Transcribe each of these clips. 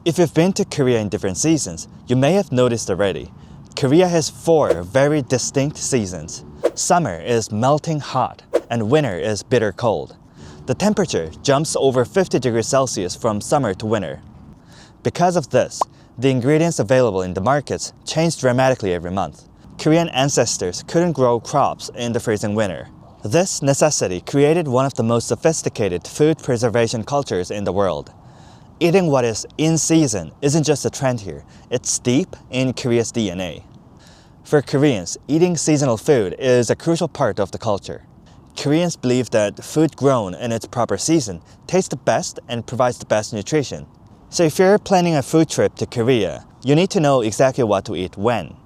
If you've been to Korea in different seasons, you may have noticed already. Korea has 4 very distinct seasons. Summer is melting hot, and winter is bitter cold. The temperature jumps over 50 degrees Celsius from summer to winter. Because of this, the ingredients available in the markets change dramatically every month. Korean ancestors couldn't grow crops in the freezing winter. This necessity created one of the most sophisticated food preservation cultures in the world. Eating what is in season isn't just a trend here, it's deep in Korea's DNA. For Koreans, eating seasonal food is a crucial part of the culture. Koreans believe that food grown in its proper season tastes the best and provides the best nutrition. So if you're planning a food trip to Korea, you need to know exactly what to eat when.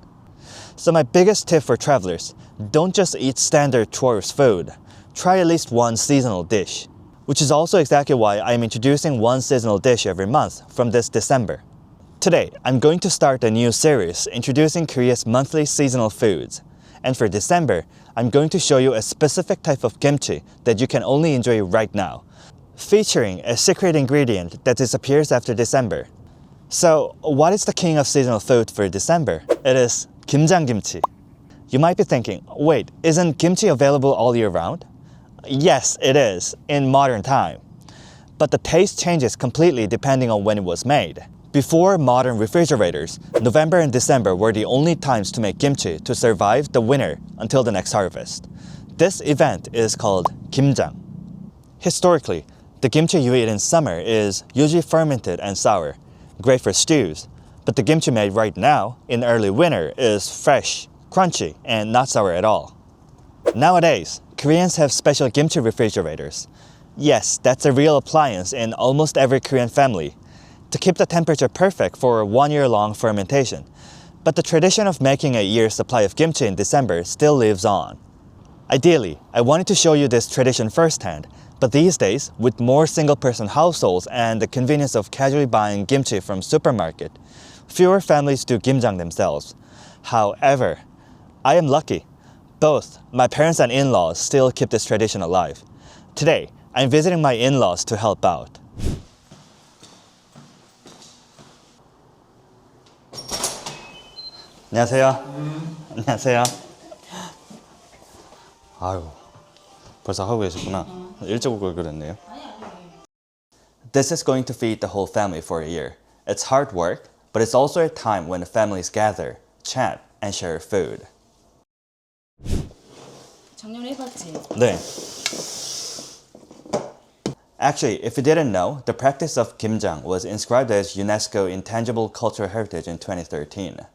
So my biggest tip for travelers, don't just eat standard tourist food. Try at least one seasonal dish. Which is also exactly why I'm introducing one seasonal dish every month from this December. Today, I'm going to start a new series introducing Korea's monthly seasonal foods. And for December, I'm going to show you a specific type of kimchi that you can only enjoy right now, featuring a secret ingredient that disappears after December. So, what is the king of seasonal food for December? It is Kimjang Kimchi. You might be thinking, wait, isn't kimchi available all year round? Yes, it is, in modern time. But the taste changes completely depending on when it was made. Before modern refrigerators, November and December were the only times to make kimchi to survive the winter until the next harvest. This event is called Kimjang. Historically, the kimchi you eat in summer is usually fermented and sour, great for stews. But the kimchi made right now, in early winter, is fresh, crunchy, and not sour at all. Nowadays, Koreans have special kimchi refrigerators. Yes, that's a real appliance in almost every Korean family, to keep the temperature perfect for 1 year-long fermentation. But the tradition of making a year's supply of kimchi in December still lives on. Ideally, I wanted to show you this tradition firsthand, but these days, with more single-person households and the convenience of casually buying kimchi from supermarket, fewer families do kimjang themselves. However, I am lucky. Both my parents and in-laws still keep this tradition alive. Today, I'm visiting my in-laws to help out. 안녕하세요. 안녕하세요. 아유, 벌써 하고 계셨구나. 일찍 오고 그랬네요. This is going to feed the whole family for a year. It's hard work, but it's also a time when the families gather, chat, and share food. 작년에 해봤지? 네. Actually, if you didn't know, the practice of kimjang was inscribed as UNESCO Intangible Cultural Heritage in 2013.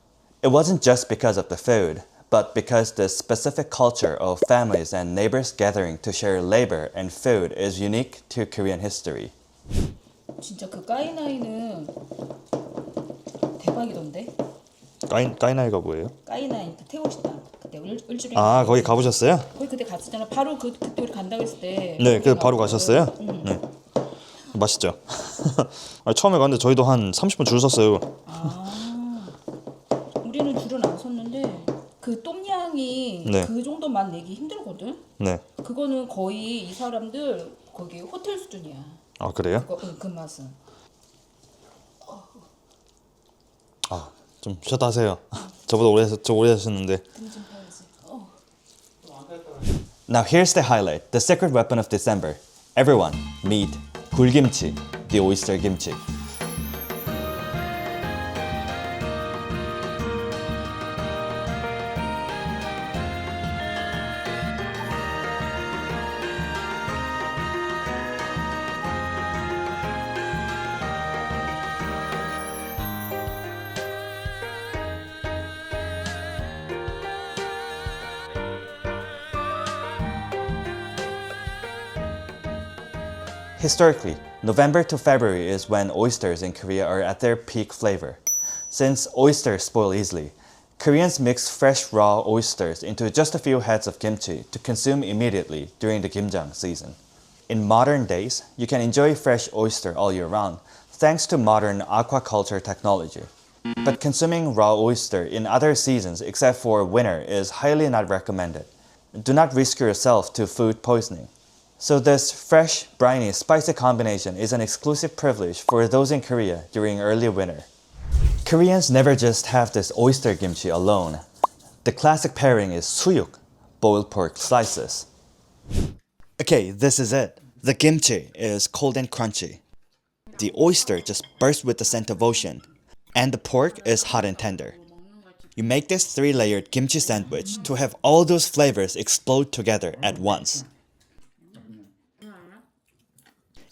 It wasn't just because of the food, but because the specific culture of families and neighbors gathering to share labor and food is unique to Korean history. 진짜 그 까이나이는 대박이던데? 까이나이가 뭐예요? 까이나이 태우시다. 그때 일주일에. 아, 거기 가보셨어요? 거기 그때 갔었잖아. 바로 그때 우리 간다고 했을 때. 네, 그 바로 가셨어요? 네. 맛있죠? 처음에 갔는데 저희도 한 30분 줄 섰어요. 아, 우리는 줄은 안 섰는데 그 똠양이 네. 그 정도만 내기 힘들거든. 네. 그거는 거의 이 사람들 거기 호텔 수준이야. 아, 그래요? 그 맛은. 아, 좀 쉬었다 하세요. 저보다 오래 하셨는데. Now here's the highlight, the secret weapon of December. Everyone, meet Gul-kimchi, the oyster kimchi. Historically, November to February is when oysters in Korea are at their peak flavor. Since oysters spoil easily, Koreans mix fresh raw oysters into just a few heads of kimchi to consume immediately during the kimjang season. In modern days, you can enjoy fresh oyster all year round thanks to modern aquaculture technology. But consuming raw oyster in other seasons except for winter is highly not recommended. Do not risk yourself to food poisoning. So this fresh, briny, spicy combination is an exclusive privilege for those in Korea during early winter. Koreans never just have this oyster kimchi alone. The classic pairing is suyuk, boiled pork slices. Okay, this is it. The kimchi is cold and crunchy. The oyster just bursts with the scent of ocean. And the pork is hot and tender. You make this 3-layered kimchi sandwich to have all those flavors explode together at once.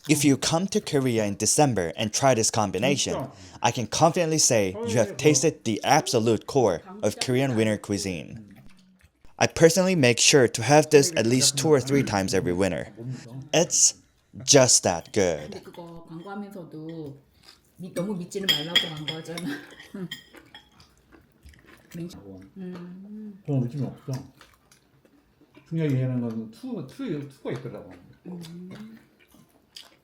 If you come to Korea in December and try this combination, I can confidently say you have tasted the absolute core of Korean winter cuisine. I personally make sure to have this at least 2 or 3 times every winter. It's just that good. 그거 광고하면서도 너무 믿지는 말라고 광고하잖아. 저는 느낌이 없어. 중요하게 얘기하는 건 투가 있더라고.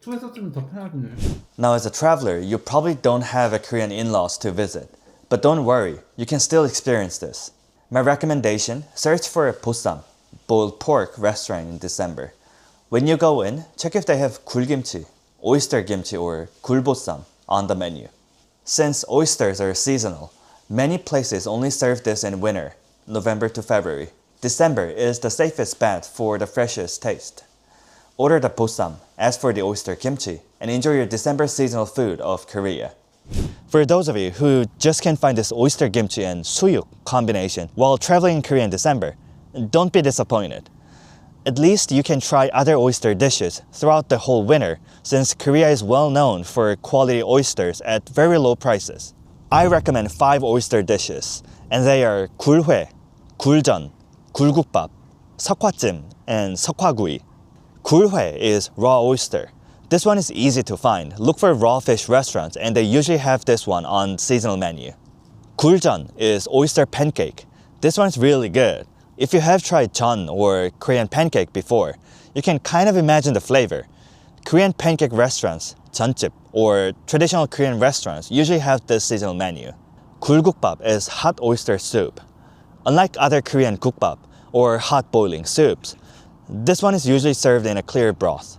투에서 좀 더 편하군요. Now as a traveler, you probably don't have a Korean in-laws to visit. But don't worry, you can still experience this. My recommendation, search for a Bossam, boiled pork restaurant in December. When you go in, check if they have Gul-kimchi, Oyster Kimchi or Gul-bossam on the menu. Since oysters are seasonal, many places only serve this in winter, November to February. December is the safest bet for the freshest taste. Order the Bossam, ask for the Oyster Kimchi, and enjoy your December seasonal food of Korea. For those of you who just can't find this Oyster Kimchi and Suyuk combination while traveling in Korea in December, don't be disappointed. At least you can try other oyster dishes throughout the whole winter, since Korea is well known for quality oysters at very low prices. I recommend 5 oyster dishes, and they are Gul-hoe, Gul-jeon, Gul-gukbap, Seokhwa and Seokhwa. Gul-hoe is raw oyster. This one is easy to find. Look for raw fish restaurants and they usually have this one on seasonal menu. Gul-jeon is oyster pancake. This one's really good. If you have tried jeon or Korean pancake before, you can kind of imagine the flavor. Korean pancake restaurants, jeonjip, or traditional Korean restaurants usually have this seasonal menu. Gul-gukbap is hot oyster soup. Unlike other Korean gukbap or hot boiling soups, this one is usually served in a clear broth.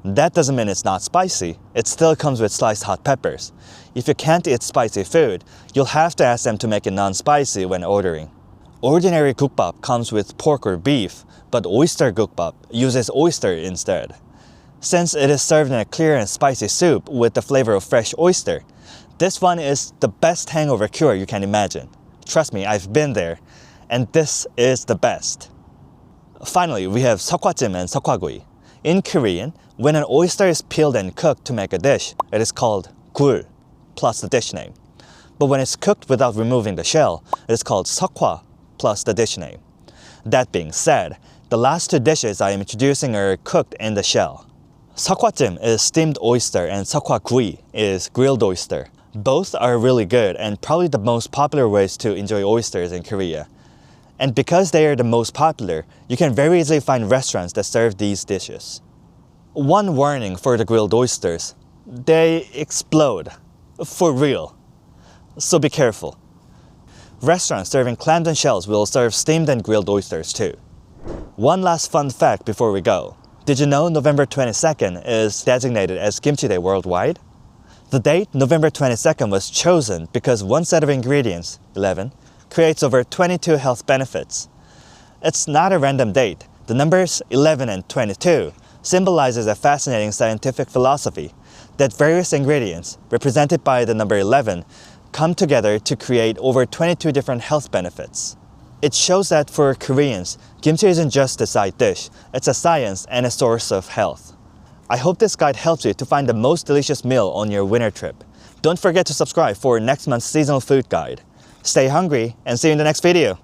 That doesn't mean it's not spicy, it still comes with sliced hot peppers. If you can't eat spicy food, you'll have to ask them to make it non-spicy when ordering. Ordinary gukbap comes with pork or beef, but oyster gukbap uses oyster instead. Since it is served in a clear and spicy soup with the flavor of fresh oyster, this one is the best hangover cure you can imagine. Trust me, I've been there, and this is the best. Finally, we have Seokhwa and Seokhwa. In Korean, when an oyster is peeled and cooked to make a dish, it is called gul, plus the dish name. But when it's cooked without removing the shell, it is called Seokhwa, plus the dish name. That being said, the last 2 dishes I am introducing are cooked in the shell. Seokhwa is steamed oyster and Seokhwa is grilled oyster. Both are really good and probably the most popular ways to enjoy oysters in Korea. And because they are the most popular, you can very easily find restaurants that serve these dishes. One warning for the grilled oysters: they explode. For real. So be careful. Restaurants serving clams and shells will serve steamed and grilled oysters too. One last fun fact before we go. Did you know November 22nd is designated as Kimchi Day worldwide? The date, November 22nd, was chosen because one set of ingredients, 11, creates over 22 health benefits. It's not a random date. The numbers 11 and 22 symbolizes a fascinating scientific philosophy that various ingredients, represented by the number 11, come together to create over 22 different health benefits. It shows that for Koreans, kimchi isn't just a side dish, it's a science and a source of health. I hope this guide helps you to find the most delicious meal on your winter trip. Don't forget to subscribe for next month's seasonal food guide. Stay hungry and see you in the next video.